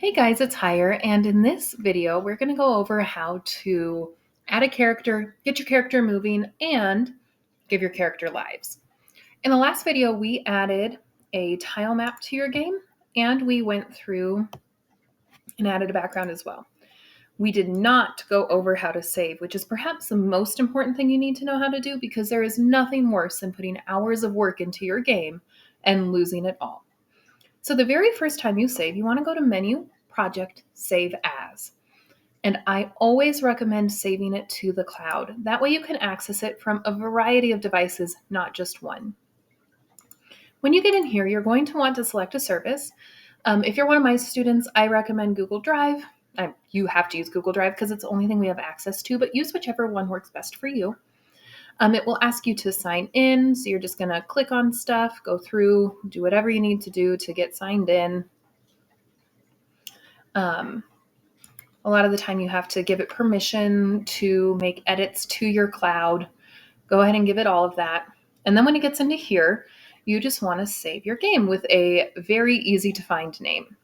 Hey guys, it's Hire, and in this video, we're going to go over how to add a character, get your character moving, and give your character lives. In the last video, we added a tile map to your game, and we went through and added a background as well. We did not go over how to save, which is perhaps the most important thing you need to know how to do because there is nothing worse than putting hours of work into your game and losing it all. So the very first time you save, you want to go to Menu, Project, Save As. And I always recommend saving it to the cloud. That way you can access it from a variety of devices, not just one. When you get in here, you're going to want to select a service. If you're one of my students, I recommend Google Drive. You have to use Google Drive because it's the only thing we have access to, but use whichever one works best for you. It will ask you to sign in, so you're just going to click on stuff, go through, do whatever you need to do to get signed in. A lot of the time you have to give it permission to make edits to your cloud. Go ahead and give it all of that. And then when it gets into here, you just want to save your game with a very easy to find name.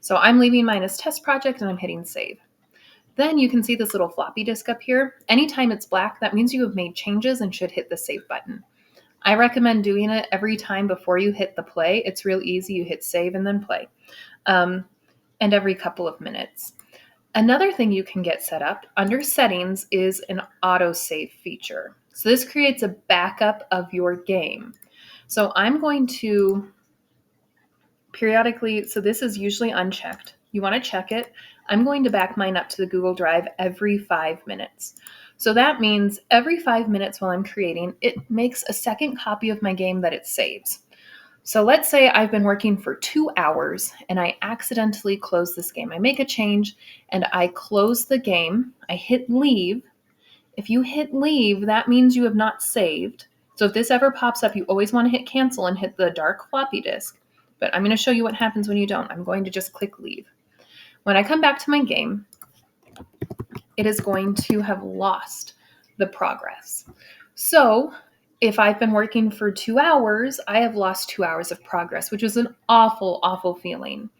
So I'm leaving mine as test project and I'm hitting save. Then you can see this little floppy disk up here. Anytime it's black, that means you have made changes and should hit the save button. I recommend doing it every time before you hit the play. It's real easy. You hit save and then play. And every couple of minutes. Another thing you can get set up under settings is an autosave feature. So this creates a backup of your game. So I'm going to periodically, so this is usually unchecked. You want to check it. I'm going to back mine up to the Google Drive every 5 minutes. So that means every 5 minutes while I'm creating, it makes a second copy of my game that it saves. So let's say I've been working for 2 hours and I accidentally close this game. I make a change and I close the game. I hit leave. If you hit leave, that means you have not saved. So if this ever pops up, you always want to hit cancel and hit the dark floppy disk. But I'm going to show you what happens when you don't. I'm going to just click leave. When I come back to my game, it is going to have lost the progress. So if I've been working for 2 hours, I have lost 2 hours of progress, which is an awful, awful feeling.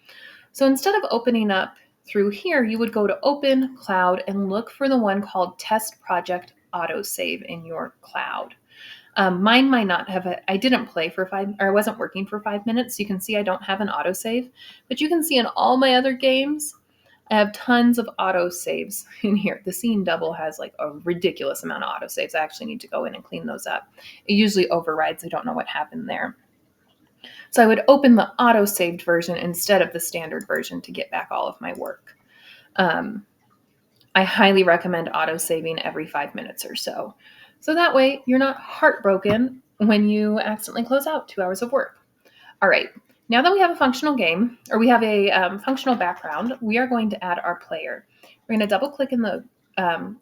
So instead of opening up through here, you would go to Open, Cloud, and look for the one called Test Project Autosave in your cloud. Mine might not have I didn't play for I wasn't working for 5 minutes. So you can see I don't have an autosave, but you can see in all my other games, I have tons of autosaves in here. The Scene Double has like a ridiculous amount of autosaves. I actually need to go in and clean those up. It usually overrides. I don't know what happened there. So I would open the auto-saved version instead of the standard version to get back all of my work. I highly recommend auto-saving every 5 minutes or so. So that way you're not heartbroken when you accidentally close out 2 hours of work. All right, now that we have a functional game, or we have a functional background, we are going to add our player. We're going to double click in the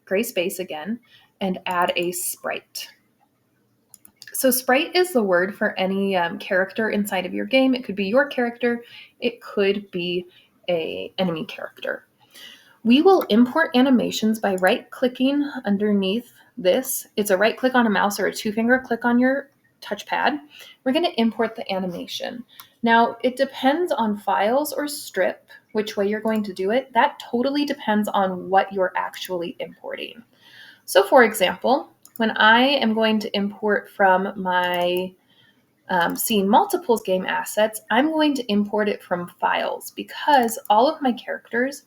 gray space again and add a sprite. So sprite is the word for any character inside of your game. It could be your character. It could be an enemy character. We will import animations by right-clicking underneath this. It's a right-click on a mouse or a two-finger click on your touchpad. We're going to import the animation. Now, it depends on files or strip, which way you're going to do it. That totally depends on what you're actually importing. So, for example, when I am going to import from my Scene Multiples game assets, I'm going to import it from files because all of my characters,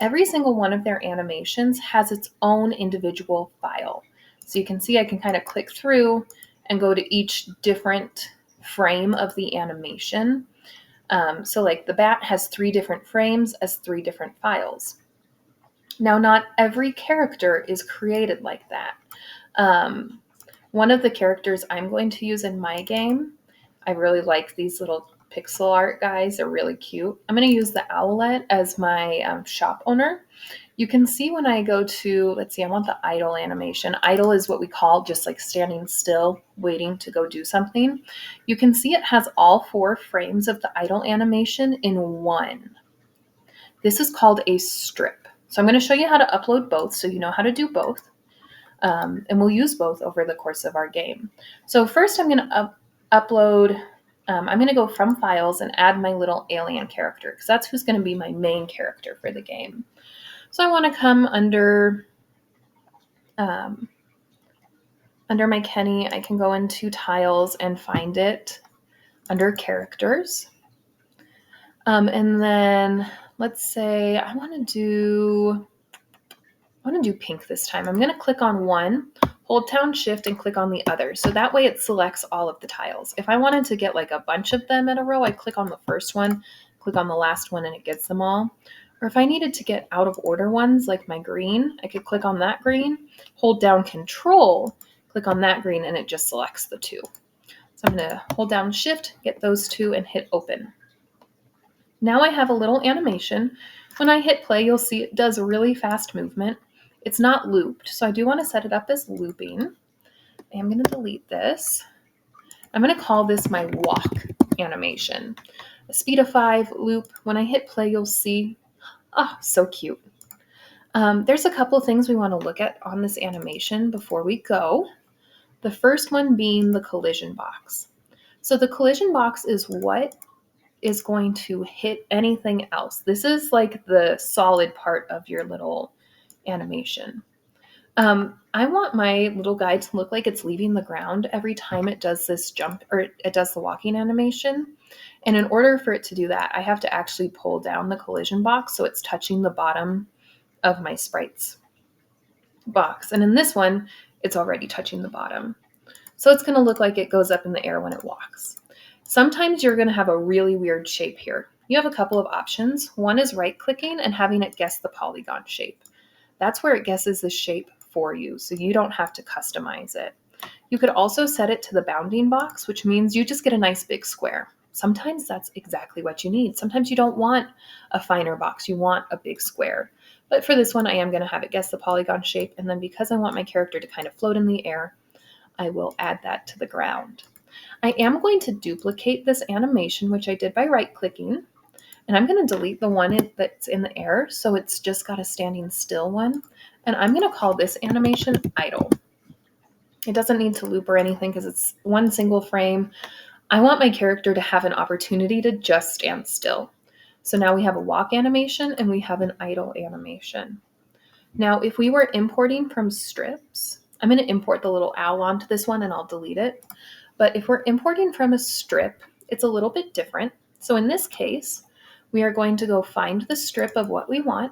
every single one of their animations has its own individual file. So you can see I can kind of click through and go to each different frame of the animation. So like the bat has 3 different frames as 3 different files. Now, not every character is created like that. One of the characters I'm going to use in my game, I really like these little pixel art guys. They're really cute. I'm going to use the owlet as my shop owner. You can see when I go to, let's see, I want the idle animation. Idle is what we call just like standing still, waiting to go do something. You can see it has all 4 frames of the idle animation in one. This is called a strip. So I'm going to show you how to upload both so you know how to do both. And we'll use both over the course of our game. So first I'm going to upload I'm going to go from files and add my little alien character because that's who's going to be my main character for the game. So I want to come under my Kenny. I can go into tiles and find it under characters. And then let's say I want to do pink this time. I'm going to click on one, hold down shift and click on the other. So that way it selects all of the tiles. If I wanted to get like a bunch of them in a row, I click on the first one, click on the last one, and it gets them all. Or if I needed to get out of order ones like my green, I could click on that green, hold down control, click on that green, and it just selects the two. So I'm going to hold down shift, get those two, and hit open. Now I have a little animation. When I hit play, you'll see it does a really fast movement. It's not looped, so I do want to set it up as looping. I'm going to delete this. I'm going to call this my walk animation. A speed of 5 loop. When I hit play, you'll see, so cute. There's a couple things we want to look at on this animation before we go. The first one being the collision box. So the collision box is what is going to hit anything else. This is like the solid part of your little animation. I want my little guy to look like it's leaving the ground every time it does this jump, or it does the walking animation. And in order for it to do that, I have to actually pull down the collision box so it's touching the bottom of my sprite's box. And in this one, it's already touching the bottom. So it's going to look like it goes up in the air when it walks. Sometimes you're going to have a really weird shape here. You have a couple of options. One is right-clicking and having it guess the polygon shape. That's where it guesses the shape for you, so you don't have to customize it. You could also set it to the bounding box, which means you just get a nice big square. Sometimes that's exactly what you need. Sometimes you don't want a finer box. You want a big square. But for this one, I am going to have it guess the polygon shape, and then because I want my character to kind of float in the air, I will add that to the ground. I am going to duplicate this animation, which I did by right-clicking, and I'm going to delete the one that's in the air, so it's just got a standing still one, and I'm going to call this animation idle. It doesn't need to loop or anything because it's one single frame. I want my character to have an opportunity to just stand still. So now we have a walk animation and we have an idle animation. Now, if we were importing from strips, I'm going to import the little owl onto this one and I'll delete it. But if we're importing from a strip, it's a little bit different. So in this case, we are going to go find the strip of what we want.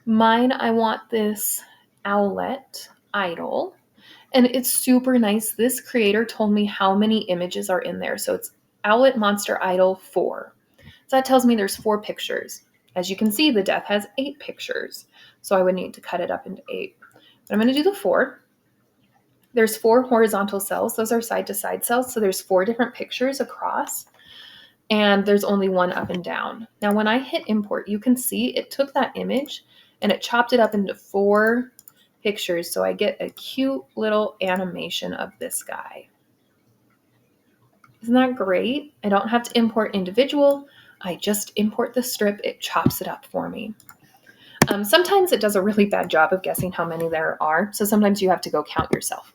Mine, I want this owlet idle. And it's super nice. This creator told me how many images are in there. So it's owlet monster idle 4. So that tells me there's 4 pictures. As you can see, the death has 8 pictures. So I would need to cut it up into 8. But I'm going to do the 4. There's 4 horizontal cells. Those are side-to-side cells. So there's 4 different pictures across. And there's only one up and down. Now, when I hit import, you can see it took that image and it chopped it up into 4 pictures. So I get a cute little animation of this guy. Isn't that great? I don't have to import individual. I just import the strip. It chops it up for me. Sometimes it does a really bad job of guessing how many there are. So sometimes you have to go count yourself.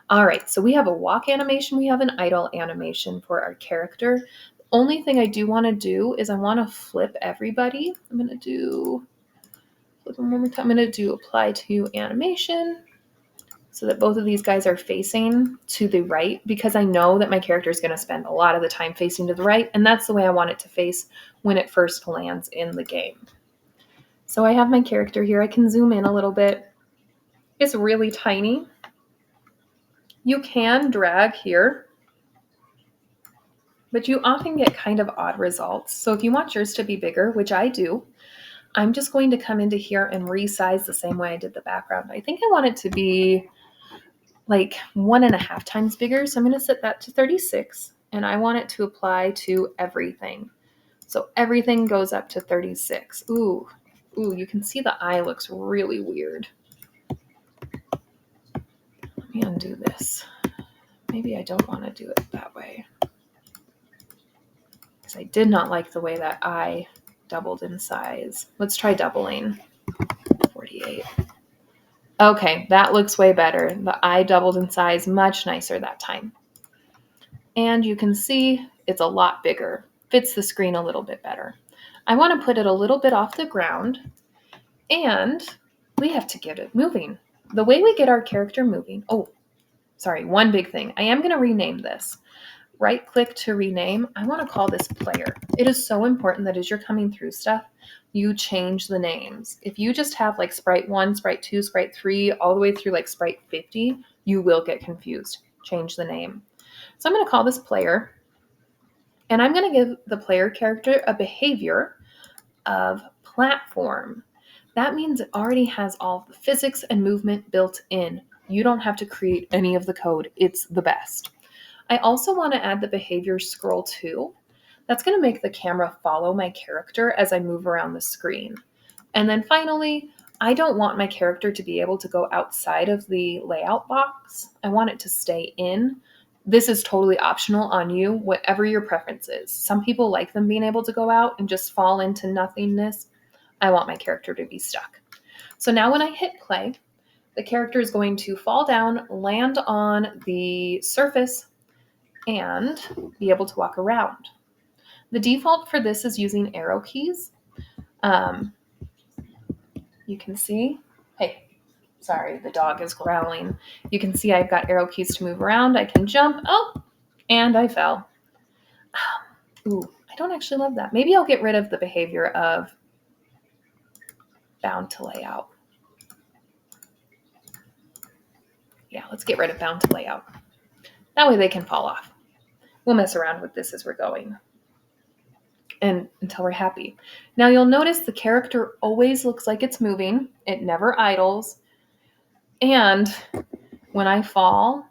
All right, so we have a walk animation. We have an idle animation for our character. The only thing I do want to do is I want to flip everybody. I'm going to do, flip them one more time. I'm going to do apply to animation so that both of these guys are facing to the right because I know that my character is going to spend a lot of the time facing to the right, and that's the way I want it to face when it first lands in the game. So I have my character here. I can zoom in a little bit. It's really tiny. You can drag here, but you often get kind of odd results. So if you want yours to be bigger, which I do, I'm just going to come into here and resize the same way I did the background. I think I want it to be like 1.5 times bigger. So I'm going to set that to 36 and I want it to apply to everything. So everything goes up to 36. Ooh, you can see the eye looks really weird. Let me undo this. Maybe I don't want to do it that way. Because I did not like the way that eye doubled in size. Let's try doubling. 48. Okay, that looks way better. The eye doubled in size, much nicer that time. And you can see it's a lot bigger, fits the screen a little bit better. I want to put it a little bit off the ground, and we have to get it moving. The way we get our character moving, one big thing. I am going to rename this. Right click to rename. I want to call this player. It is so important that as you're coming through stuff, you change the names. If you just have like sprite 1, sprite 2, sprite 3, all the way through like sprite 50, you will get confused. Change the name. So I'm going to call this player, and I'm going to give the player character a behavior of platform. That means it already has all the physics and movement built in. You don't have to create any of the code. It's the best. I also want to add the behavior scroll to. That's going to make the camera follow my character as I move around the screen. And then finally, I don't want my character to be able to go outside of the layout box. I want it to stay in. This is totally optional on you, whatever your preference is. Some people like them being able to go out and just fall into nothingness. I want my character to be stuck. So now when I hit play, the character is going to fall down, land on the surface, and be able to walk around. The default for this is using arrow keys. You can see, sorry, the dog is growling. You can see I've got arrow keys to move around. I can jump. And I fell. I don't actually love that. Maybe I'll get rid of the behavior of bound to layout. Yeah, let's get rid of bound to layout. That way they can fall off. We'll mess around with this as we're going and until we're happy. Now you'll notice the character always looks like it's moving. It never idles. And when I fall,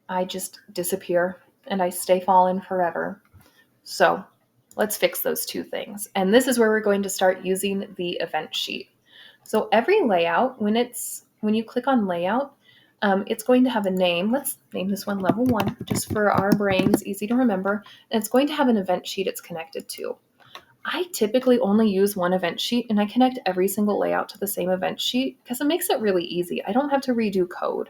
I just disappear and I stay fallen forever. So let's fix those two things. And this is where we're going to start using the event sheet. So every layout, when you click on layout, it's going to have a name. Let's name this one level 1, just for our brains, easy to remember. And it's going to have an event sheet it's connected to. I typically only use one event sheet, and I connect every single layout to the same event sheet because it makes it really easy. I don't have to redo code,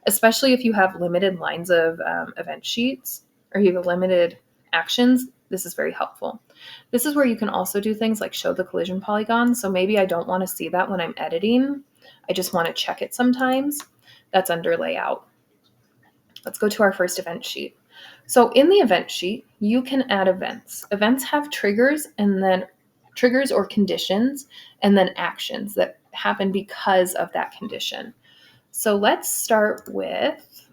especially if you have limited lines of event sheets or you have limited actions. This is very helpful. This is where you can also do things like show the collision polygon. So maybe I don't want to see that when I'm editing. I just want to check it sometimes. That's under layout. Let's go to our first event sheet. So in the event sheet, you can add events. Events have triggers or conditions, and then actions that happen because of that condition. So let's start with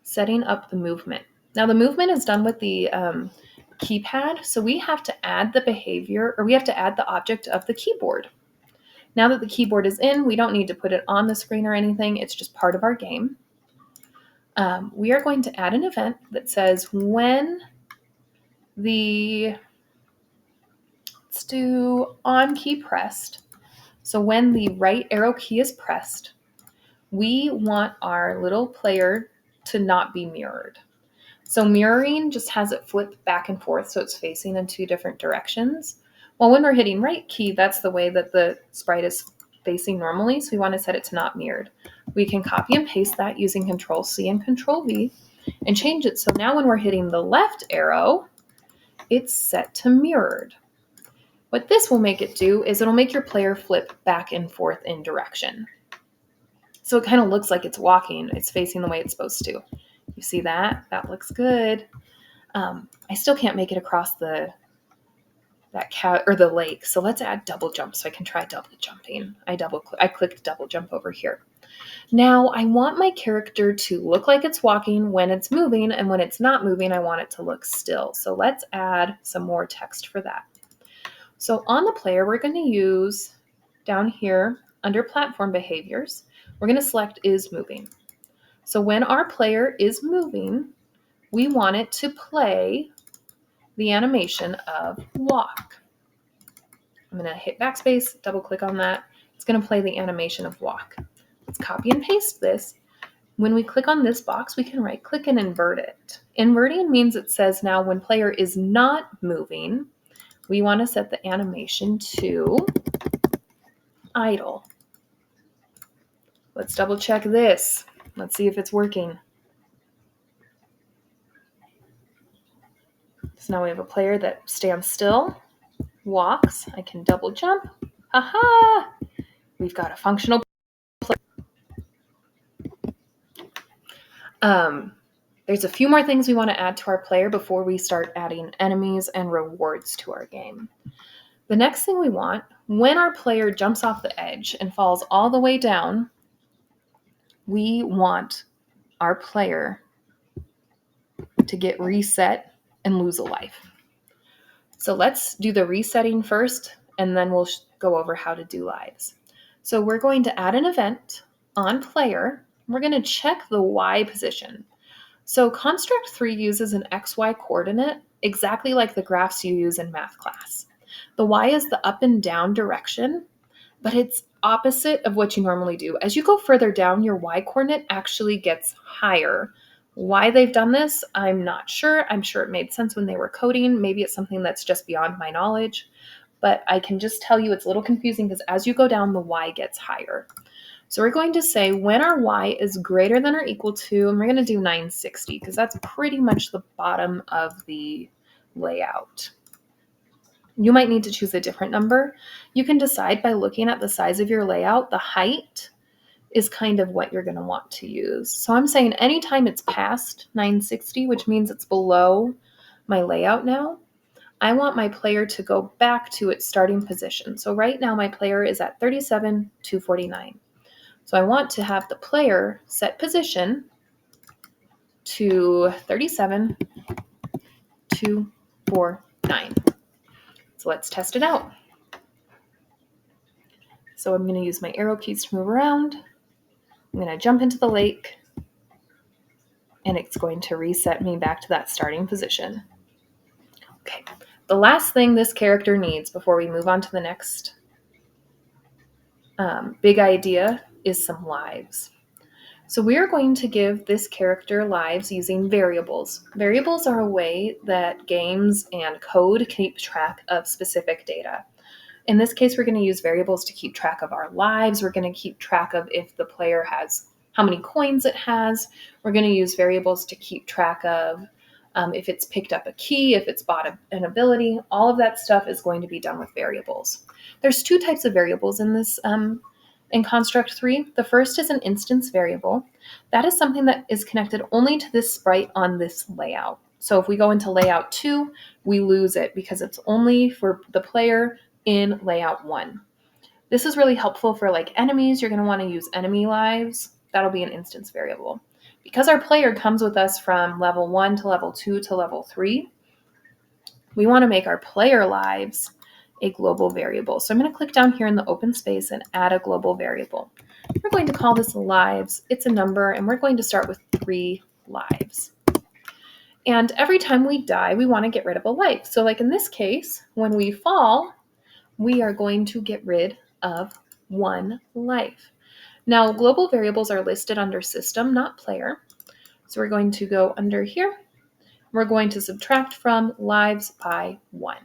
setting up the movement. Now the movement is done with the keypad, so we have to add the behavior, or we have to add the object of the keyboard. Now that the keyboard is in, we don't need to put it on the screen or anything. It's just part of our game. We are going to add an event that says when let's do on key pressed. So when the right arrow key is pressed, we want our little player to not be mirrored. So mirroring just has it flip back and forth so it's facing in two different directions. Well, when we're hitting right key, that's the way that the sprite is facing normally, so we want to set it to not mirrored. We can copy and paste that using Control-C and Control-V and change it so now when we're hitting the left arrow, it's set to mirrored. What this will make it do is it'll make your player flip back and forth in direction. So it kind of looks like it's walking. It's facing the way it's supposed to. You see that? That looks good. I still can't make it across the lake. So let's add double jump so I can try double jumping. I clicked double jump over here. Now I want my character to look like it's walking when it's moving, and when it's not moving, I want it to look still. So let's add some more text for that. So on the player, we're going to use down here under platform behaviors, we're going to select is moving. So when our player is moving, we want it to play the animation of walk. I'm going to hit backspace, double click on that. It's going to play the animation of walk. Let's copy and paste this. When we click on this box, we can right click and invert it. Inverting means it says now when player is not moving, we want to set the animation to idle. Let's double check this. Let's see if it's working. So now we have a player that stands still, walks. I can double jump. Aha! We've got a functional player. There's a few more things we want to add to our player before we start adding enemies and rewards to our game. The next thing we want, when our player jumps off the edge and falls all the way down, we want our player to get reset and lose a life. So let's do the resetting first, and then we'll go over how to do lives. So we're going to add an event on player. We're going to check the Y position. So Construct 3 uses an XY coordinate, exactly like the graphs you use in math class. The Y is the up and down direction, but it's opposite of what you normally do. As you go further down, your Y coordinate actually gets higher. Why they've done this, I'm not sure. I'm sure it made sense when they were coding. Maybe it's something that's just beyond my knowledge, but I can just tell you it's a little confusing because as you go down, the Y gets higher. So we're going to say when our Y is greater than or equal to, and we're going to do 960 because that's pretty much the bottom of the layout. You might need to choose a different number. You can decide by looking at the size of your layout. The height is kind of what you're going to want to use. So I'm saying anytime it's past 960, which means it's below my layout now, I want my player to go back to its starting position. So right now my player is at 37,249. So I want to have the player set position to 37,249. So let's test it out. So I'm going to use my arrow keys to move around. I'm going to jump into the lake, and it's going to reset me back to that starting position. Okay, the last thing this character needs before we move on to the next big idea is some lives. So we are going to give this character lives using variables. Variables are a way that games and code keep track of specific data. In this case, we're going to use variables to keep track of our lives. We're going to keep track of if the player has, how many coins it has. We're going to use variables to keep track of if it's picked up a key, if it's bought an ability. All of that stuff is going to be done with variables. There's two types of variables in this in Construct 3. The first is an instance variable. That is something that is connected only to this sprite on this layout. So if we go into layout 2, we lose it because it's only for the player in layout 1. This is really helpful for like enemies. You're going to want to use enemy lives. That'll be an instance variable. Because our player comes with us from level 1 to level 2 to level 3, we want to make our player lives a global variable. So I'm going to click down here in the open space and add a global variable. We're going to call this lives. It's a number, and we're going to start with 3 lives. And every time we die, we want to get rid of a life. So like in this case, when we fall, we are going to get rid of 1 life. Now, global variables are listed under system, not player. So we're going to go under here. We're going to subtract from lives by 1.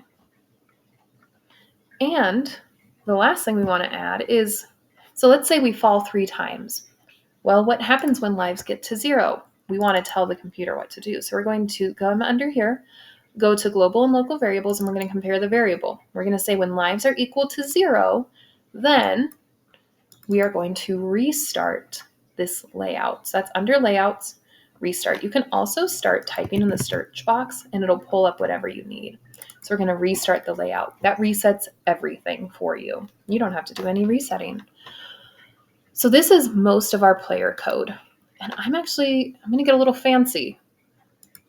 And the last thing we want to add is, so let's say we fall 3 times. Well, what happens when lives get to 0? We want to tell the computer what to do. So we're going to come under here, go to global and local variables, and we're going to compare the variable. We're going to say when lives are equal to 0, then we are going to restart this layout. So that's under layouts, restart. You can also start typing in the search box and it'll pull up whatever you need. So we're going to restart the layout. That resets everything for you. You don't have to do any resetting. So this is most of our player code. And I'm going to get a little fancy.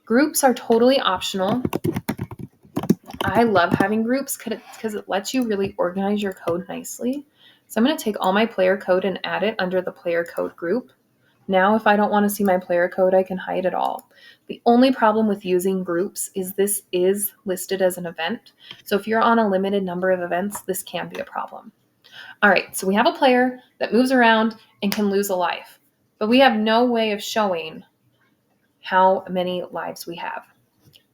Groups are totally optional. I love having groups because it lets you really organize your code nicely. So I'm going to take all my player code and add it under the player code group. Now, if I don't want to see my player code, I can hide it all. The only problem with using groups is this is listed as an event. So if you're on a limited number of events, this can be a problem. All right, so we have a player that moves around and can lose a life, but we have no way of showing how many lives we have.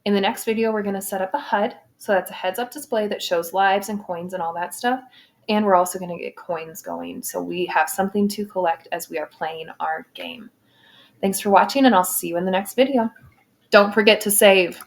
In the next video, we're going to set up a HUD. So that's a heads-up display that shows lives and coins and all that stuff. And we're also going to get coins going, so we have something to collect as we are playing our game. Thanks for watching, and I'll see you in the next video. Don't forget to save.